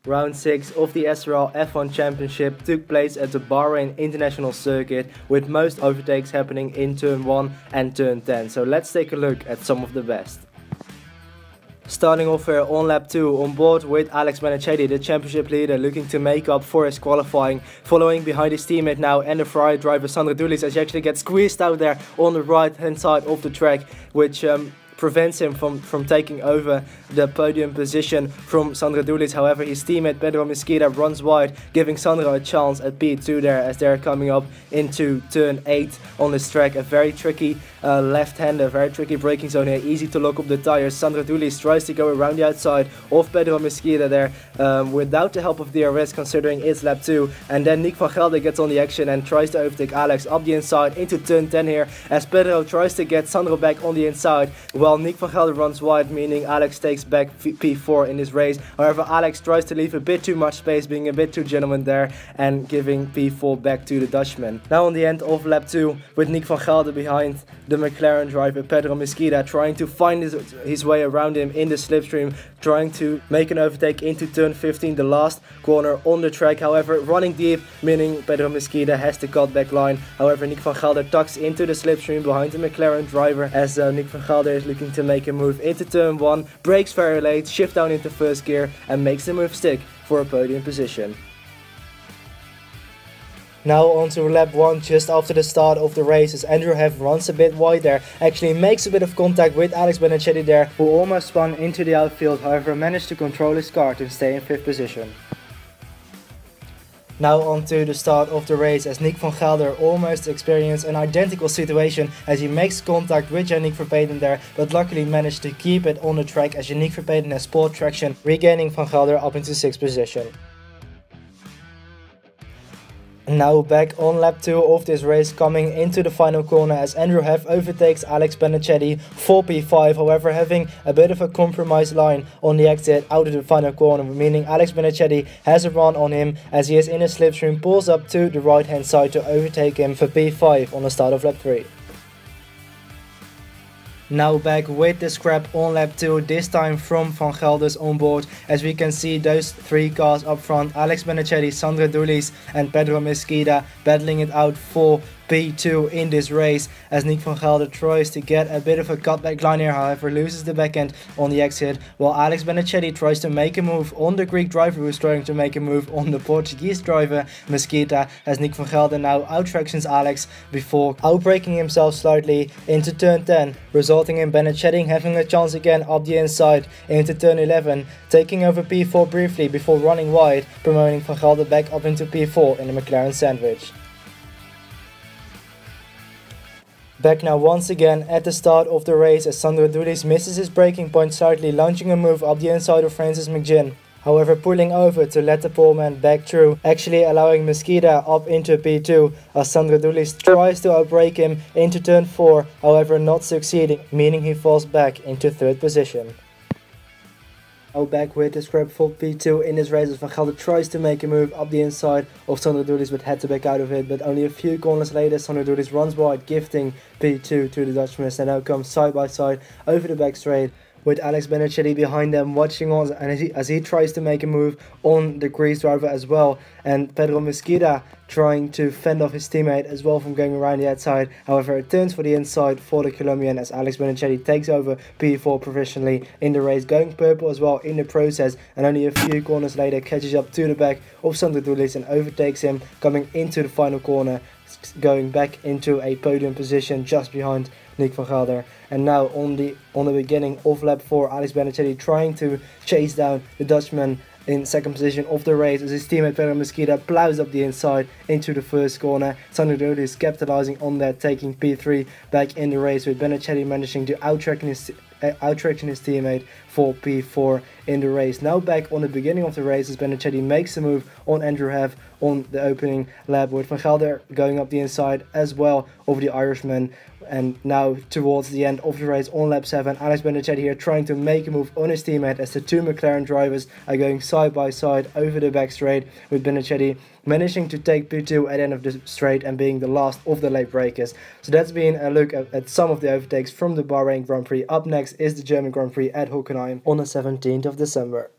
Round 6 of the SRL F1 Championship took place at the Bahrain International Circuit, with most overtakes happening in turn 1 and turn 10. So let's take a look at some of the best. Starting off here on lap 2, on board with Alex Benechetti, the championship leader, looking to make up for his qualifying. Following behind his teammate now and the Ferrari driver Sandro Dulis, as he actually gets squeezed out there on the right hand side of the track, which prevents him from taking over the podium position from Sandro Dulis. However, his teammate Pedro Mesquita runs wide, giving Sandro a chance at P2 there as they're coming up into turn 8 on this track. A very tricky left-hander, very tricky braking zone here, easy to lock up the tires. Sandro Dulis tries to go around the outside of Pedro Mesquita there without the help of DRS, considering it's lap 2. And then Nick van Gelder gets on the action and tries to overtake Alex up the inside into turn 10 here, as Pedro tries to get Sandro back on the inside, while Nick van Gelder runs wide, meaning Alex takes back P4 in this race. However, Alex tries to leave a bit too much space, being a bit too gentleman there and giving P4 back to the Dutchman. Now on the end of lap 2, with Nick van Gelder behind the McLaren driver Pedro Mesquita, trying to find his way around him in the slipstream, trying to make an overtake into turn 15, the last corner on the track. However, running deep, meaning Pedro Mesquita has to cut back line. However, Nick van Gelder tucks into the slipstream behind the McLaren driver, as Nick van Gelder is looking to make a move into turn 1, brakes very late, shift down into first gear and makes the move stick for a podium position. Now on to lap 1, just after the start of the race, as Andrew Heff runs a bit wide there, actually makes a bit of contact with Alex Benechetti there, who almost spun into the outfield, however managed to control his car to stay in 5th position. Now on to the start of the race, as Nick van Gelder almost experienced an identical situation as he makes contact with Yannick Verpeten there, but luckily managed to keep it on the track as Yannick Verpeten has sport traction, regaining van Gelder up into 6th position. Now back on lap 2 of this race, coming into the final corner, as Andrew Heff overtakes Alex Benechetti for P5, however having a bit of a compromised line on the exit out of the final corner, meaning Alex Benechetti has a run on him as he is in a slipstream, pulls up to the right hand side to overtake him for P5 on the start of lap 3. Now back with the scrap on lap 2, this time from Van Gelder's onboard, as we can see those 3 cars up front, Alex Benechetti, Sandro Dulis and Pedro Mesquita, battling it out for P2 in this race, as Nick van Gelder tries to get a bit of a cutback line here, however loses the back end on the exit, while Alex Benechetti tries to make a move on the Greek driver, who is trying to make a move on the Portuguese driver Mesquita, as Nick van Gelder now outtractions Alex before outbraking himself slightly into turn 10, resulting in Benechetti having a chance again up the inside into turn 11, taking over P4 briefly before running wide, promoting Van Gelder back up into P4 in the McLaren sandwich. Back now once again at the start of the race, as Sandro Dulis misses his braking point slightly, launching a move up the inside of Francis McGinn. However, pulling over to let the poleman back through, actually allowing Mesquita up into P2, as Sandro Dulis tries to outbrake him into turn 4, however not succeeding, meaning he falls back into 3rd position. Now back with the scrap for P2 in this race, as Van Gelder tries to make a move up the inside of Sandro Dulis, but had to back out of it. But only a few corners later, Sandro Dulis runs wide, gifting P2 to the Dutchman, and now comes side by side over the back straight, with Alex Benechetti behind them watching on, and as he tries to make a move on the Greece driver as well, and Pedro Mesquita trying to fend off his teammate as well from going around the outside. However, it turns for the inside for the Colombian, as Alex Benechetti takes over P4 professionally in the race, going purple as well in the process, and only a few corners later catches up to the back of Sandro Dulis and overtakes him, coming into the final corner, going back into a podium position just behind Nick van Gelder. And now on the beginning of lap 4, Alex Benechetti trying to chase down the Dutchman in 2nd position of the race, as his teammate Pedro Mesquita plows up the inside into the 1st corner. Sandro Dulis capitalizing on that, taking P3 back in the race, with Benechetti managing to outtrack his teammate for P4 in the race. Now back on the beginning of the race, as Benechetti makes a move on Andrew Heff on the opening lap, with Van Gelder going up the inside as well over the Irishman. And now towards the end of the race on lap 7, Alex Benechetti here trying to make a move on his teammate, as the 2 McLaren drivers are going side by side over the back straight, with Benechetti managing to take P2 at the end of the straight and being the last of the late breakers. So that's been a look at some of the overtakes from the Bahrain Grand Prix. Up next is the German Grand Prix at Hockenheim on the 17th of December.